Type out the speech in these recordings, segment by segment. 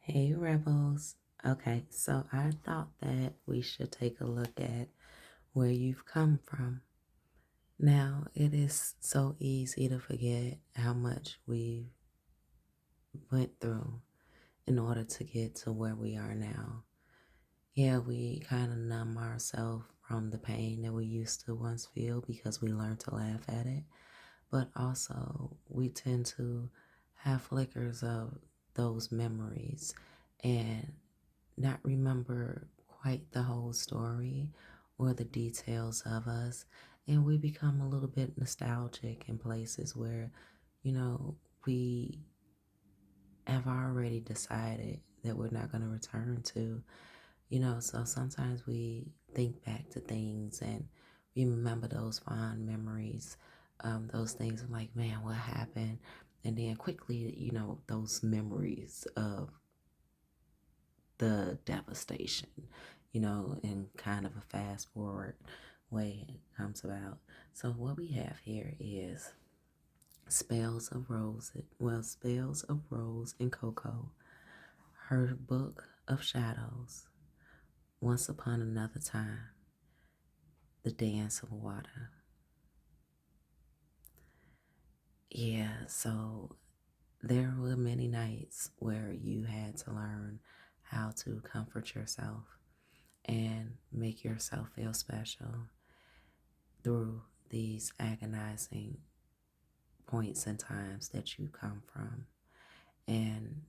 Hey, Rebels. Okay, so I thought that we should take a look at where you've come from. Now, it is so easy to forget how much we went through in order to get to where we are now. Yeah, we kind of numb ourselves from the pain that we used to once feel because we learned to laugh at it. But also, we tend to have flickers of those memories and not remember quite the whole story or the details of us. And we become a little bit nostalgic in places where, you know, we have already decided that we're not going to return to. So sometimes we think back to things and we remember those fond memories, those things like, man, what happened? And then quickly, those memories of the devastation, in kind of a fast forward way it comes about. So what we have here is Spells of Rose and Coco, her book of shadows, Once Upon Another Time, The Dance of Water. Yeah, so there were many nights where you had to learn how to comfort yourself and make yourself feel special through these agonizing points and times that you come from. And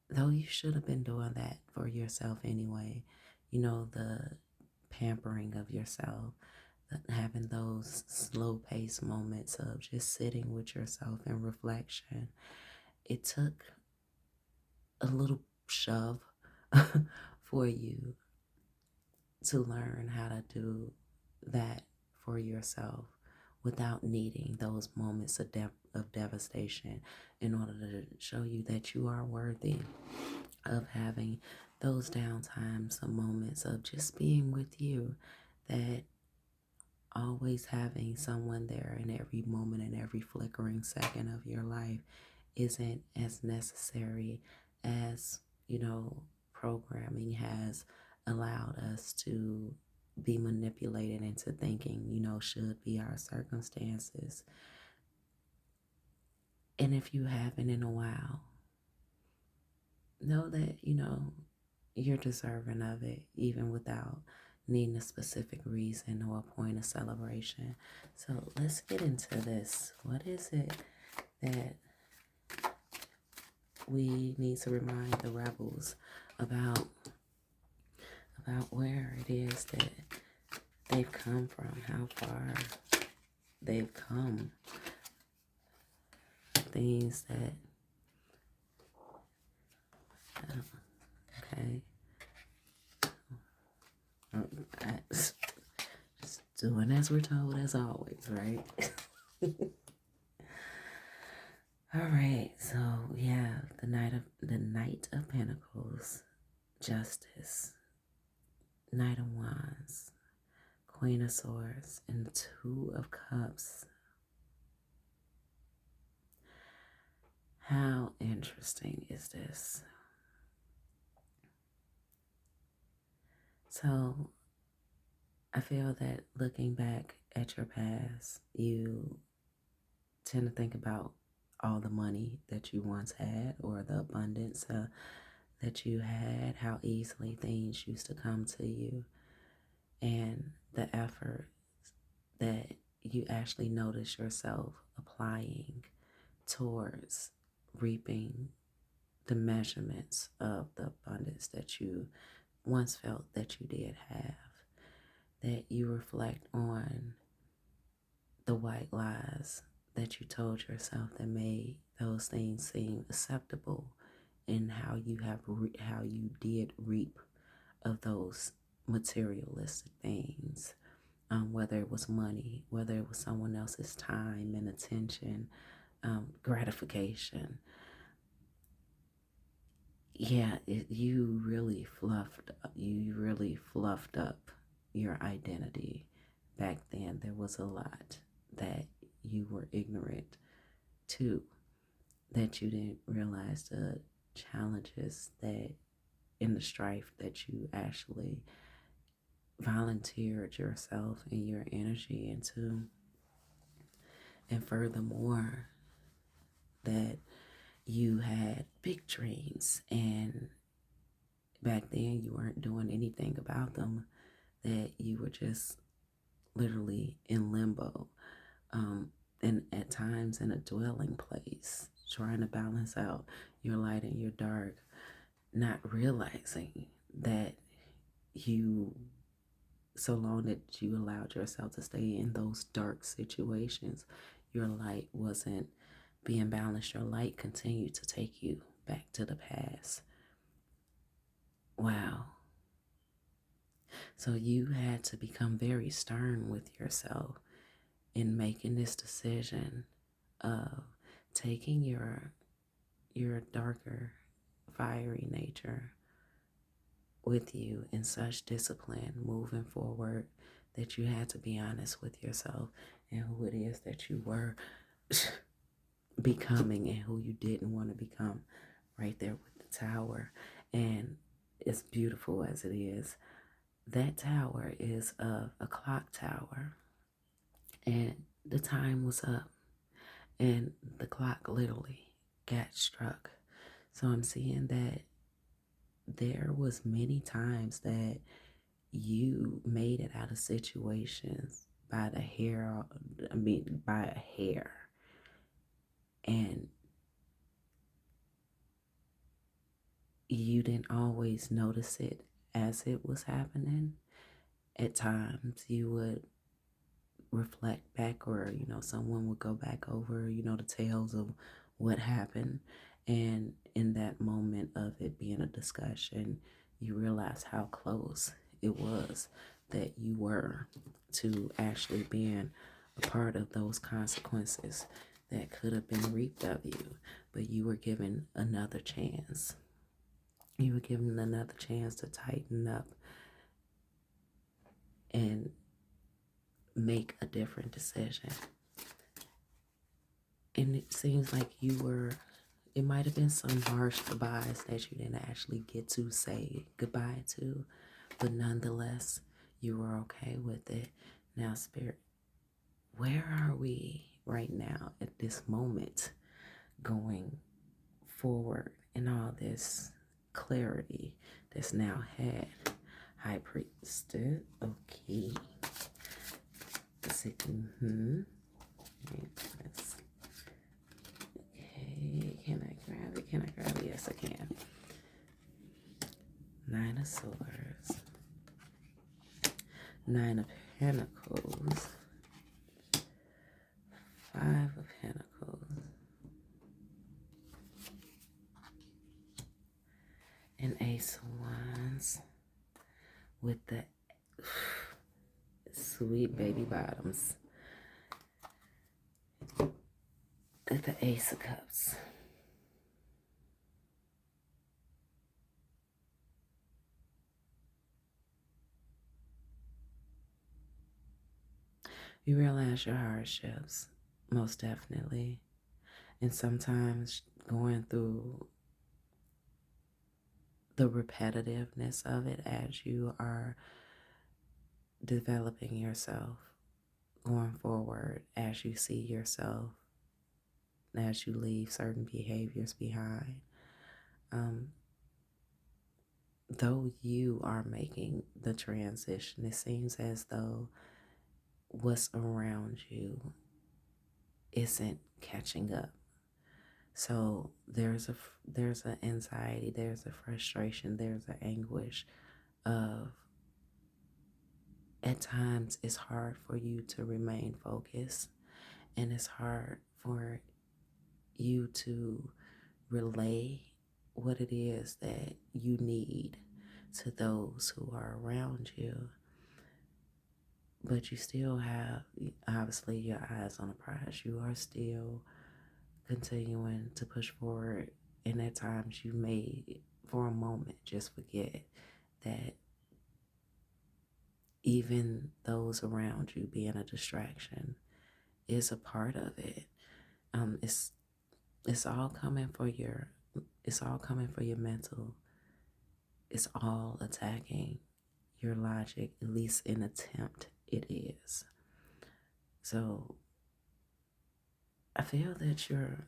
though you should have been doing that for yourself anyway, the pampering of yourself, having those slow paced moments of just sitting with yourself in reflection, it took a little shove for you to learn how to do that for yourself without needing those moments of devastation in order to show you that you are worthy of having those down times, some moments of just being with you, that always having someone there in every moment and every flickering second of your life isn't as necessary as, programming has allowed us to be manipulated into thinking, should be our circumstances. And if you haven't in a while, know that, you're deserving of it, even without needing a specific reason or a point of celebration. So let's get into this. What is it that we need to remind the rebels about where it is that they've come from, how far they've come, things that, okay, just doing as we're told as always, right? All right, so we have the Knight of Pentacles, Justice, Knight of Wands, Queen of Swords, and the Two of Cups. How interesting is this? So I feel that looking back at your past, you tend to think about all the money that you once had or the abundance that you had, how easily things used to come to you, and the effort that you actually notice yourself applying towards reaping the measurements of the abundance that you once felt that you did have, that you reflect on the white lies that you told yourself that made those things seem acceptable, and how you did reap of those materialistic things, whether it was money, whether it was someone else's time and attention, gratification. Yeah, you really fluffed up your identity. Back then, there was a lot that you were ignorant to. that you didn't realize the challenges that in the strife that you actually volunteered yourself and your energy into. And furthermore, that you had big dreams and back then you weren't doing anything about them, that you were just literally in limbo, and at times in a dwelling place, trying to balance out your light and your dark, not realizing that you, so long that you allowed yourself to stay in those dark situations, your light wasn't being balanced. Your light continued to take you back to the past. Wow. So you had to become very stern with yourself in making this decision of taking your darker, fiery nature with you in such discipline moving forward, that you had to be honest with yourself and who it is that you were becoming and who you didn't want to become, right there with the tower. And as beautiful as it is, that tower is a clock tower, and the time was up and the clock literally got struck. So I'm seeing that there was many times that you made it out of situations by the hair, I mean by a hair. And you didn't always notice it as it was happening. At times you would reflect back, or someone would go back over the tales of what happened, and in that moment of it being a discussion, you realize how close it was that you were to actually being a part of those consequences that could have been reaped of you. But you were given another chance. You were given another chance to tighten up and make a different decision. And it seems like it might have been some harsh goodbyes that you didn't actually get to say goodbye to, but nonetheless, you were okay with it. Now, Spirit, where are we right now at this moment going forward in all this clarity that's now had? High Priestess, okay. Mm-hmm. Okay, can I grab it? Can I grab it? Yes, I can. Nine of Swords, Nine of Pentacles, Five of Pentacles, and Ace of Wands with the sweet baby bottoms at the Ace of Cups. You realize your hardships, most definitely. And sometimes going through the repetitiveness of it as you are developing yourself, going forward, as you see yourself, as you leave certain behaviors behind. Though you are making the transition, it seems as though what's around you isn't catching up. So there's an anxiety, there's a frustration, there's an anguish of, at times it's hard for you to remain focused, and it's hard for you to relay what it is that you need to those who are around you. But you still have, obviously, your eyes on the prize. You are still continuing to push forward. And at times you may, for a moment, just forget that even those around you being a distraction is a part of it. It's It's all coming for your it's all coming for your mental. It's all attacking your logic, at least in attempt it is. So I feel that you're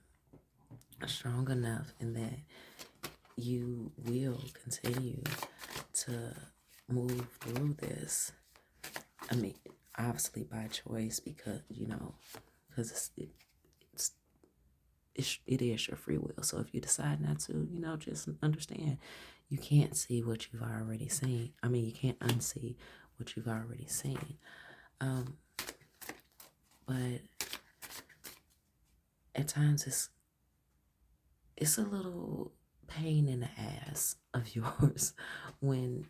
strong enough and that you will continue to move through this. I mean, obviously by choice because, because it's, it is your free will. So if you decide not to, just understand you can't see what you've already seen. I mean, you can't unsee what you've already seen. Um, but at times it's a little pain in the ass of yours when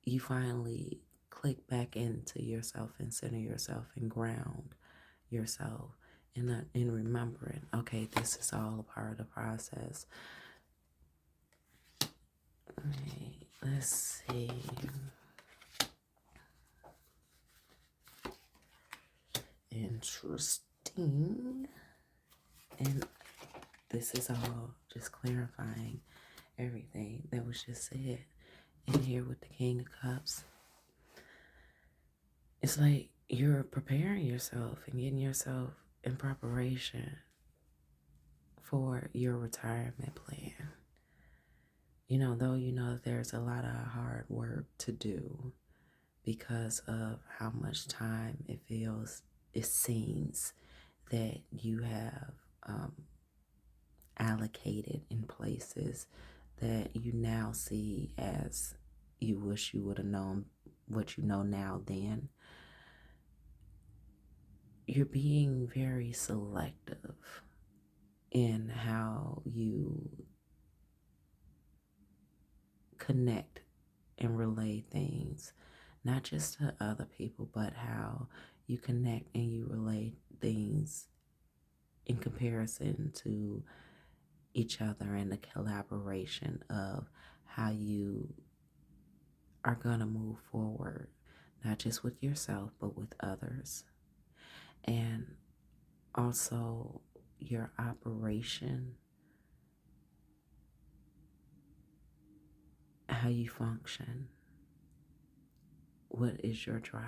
you finally click back into yourself and center yourself and ground yourself in remembering, okay, this is all a part of the process. Okay, let's see. Interesting. And this is all just clarifying everything that was just said in here with the King of Cups. It's like you're preparing yourself and getting yourself in preparation for your retirement plan. Though that there's a lot of hard work to do because of how much time it seems that you have allocated in places that you now see as you wish you would have known what you know now then. You're being very selective in how you connect and relay things, not just to other people, but how you connect and you relay things in comparison to each other and the collaboration of how you are going to move forward, not just with yourself, but with others. And also your operation, how you function, what is your drive.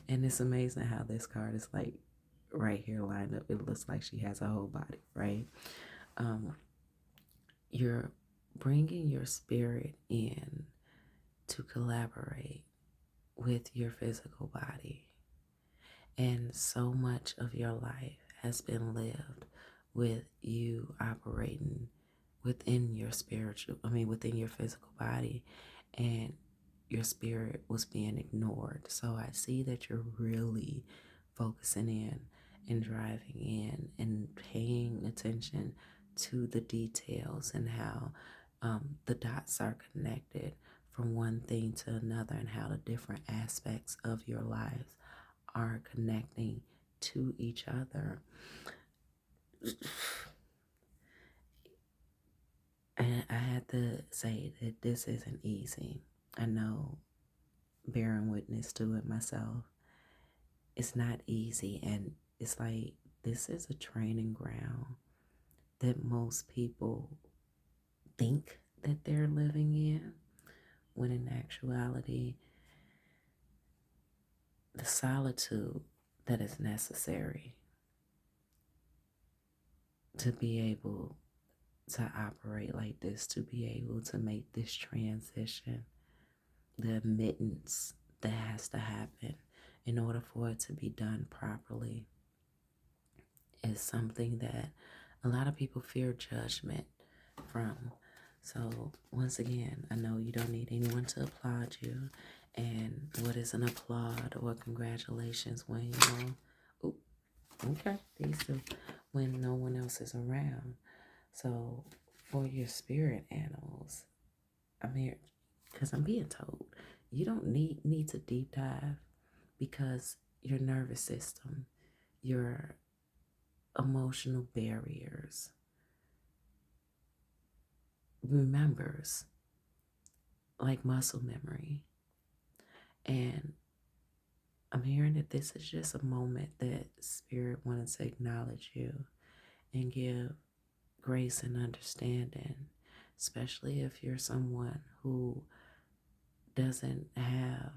And it's amazing how this card is like right here lined up. It looks like she has a whole body, right? You're bringing your spirit in to collaborate with your physical body. And so much of your life has been lived with you operating within your within your physical body, and your spirit was being ignored. So I see that you're really focusing in and driving in and paying attention to the details and how the dots are connected from one thing to another and how the different aspects of your life are connecting to each other. And I had to say that this isn't easy. I know, bearing witness to it myself, it's not easy. And it's like this is a training ground that most people think that they're living in, when in actuality, the solitude that is necessary to be able to operate like this, to be able to make this transition, the admittance that has to happen in order for it to be done properly, is something that a lot of people fear judgment from. So once again, I know you don't need anyone to applaud you. And what is an applaud or congratulations when ooh, okay, these two, when no one else is around. So for your spirit animals, I'm here because I'm being told you don't need to deep dive, because your nervous system, your emotional barriers remembers like muscle memory. And I'm hearing that this is just a moment that spirit wanted to acknowledge you and give grace and understanding, especially if you're someone who doesn't have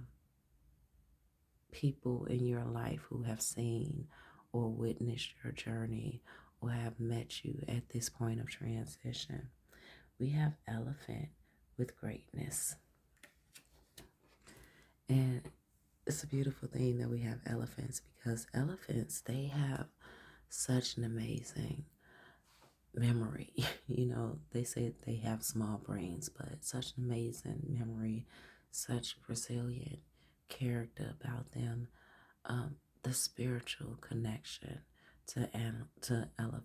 people in your life who have seen or witnessed your journey or have met you at this point of transition. We have elephant with greatness. And it's a beautiful thing that we have elephants because elephants, they have such an amazing memory. You know, they say they have small brains, but such an amazing memory, such resilient character about them. The spiritual connection to elephants